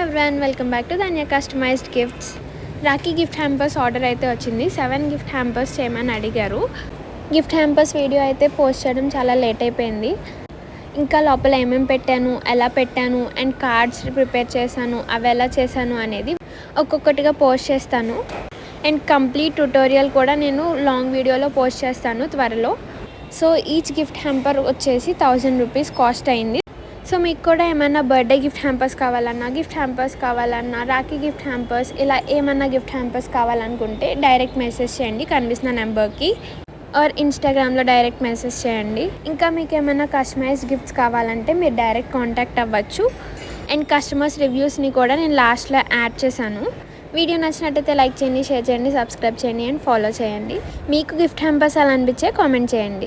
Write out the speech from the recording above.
Everyone, welcome back to Dhanya customized gifts. Rakhi gift hampers order అయితే వచ్చింది. 7 gift hampers చేయమని అడిగారు. గిఫ్ట్ హ్యాంపర్స్ వీడియో అయితే పోస్ట్ చేయడం చాలా లేట్ అయిపోయింది. ఇంకా లోపల ఏమేమి పెట్టాను, ఎలా పెట్టాను అండ్ కార్డ్స్ ప్రిపేర్ చేశాను, అవి ఎలా చేశాను అనేది ఒక్కొక్కటిగా పోస్ట్ చేస్తాను. అండ్ కంప్లీట్ ట్యుటోరియల్ కూడా నేను లాంగ్ వీడియోలో పోస్ట్ చేస్తాను త్వరలో. సో ఈచ్ గిఫ్ట్ హ్యాంపర్ వచ్చేసి 1000 రూపీస్ కాస్ట్ అయింది. సో మీకు కూడా ఏమైనా బర్త్డే గిఫ్ట్ హ్యాంపర్స్ కావాలన్నా రాఖీ గిఫ్ట్ హ్యాంపర్స్ ఇలా ఏమన్నా గిఫ్ట్ హ్యాంపర్స్ కావాలనుకుంటే డైరెక్ట్ మెసేజ్ చేయండి కనిపిస్తున్న నెంబర్కి, ఆర్ ఇన్స్టాగ్రామ్లో డైరెక్ట్ మెసేజ్ చేయండి. ఇంకా మీకు ఏమైనా కస్టమైజ్డ్ గిఫ్ట్స్ కావాలంటే మీరు డైరెక్ట్ కాంటాక్ట్ అవ్వచ్చు. అండ్ కస్టమర్స్ రివ్యూస్ని కూడా నేను లాస్ట్లో యాడ్ చేశాను. వీడియో నచ్చినట్టయితే లైక్ చేయండి, షేర్ చేయండి, సబ్స్క్రైబ్ చేయండి అండ్ ఫాలో చేయండి. మీకు గిఫ్ట్ హ్యాంపర్స్ అలా అనిపించే కామెంట్ చేయండి.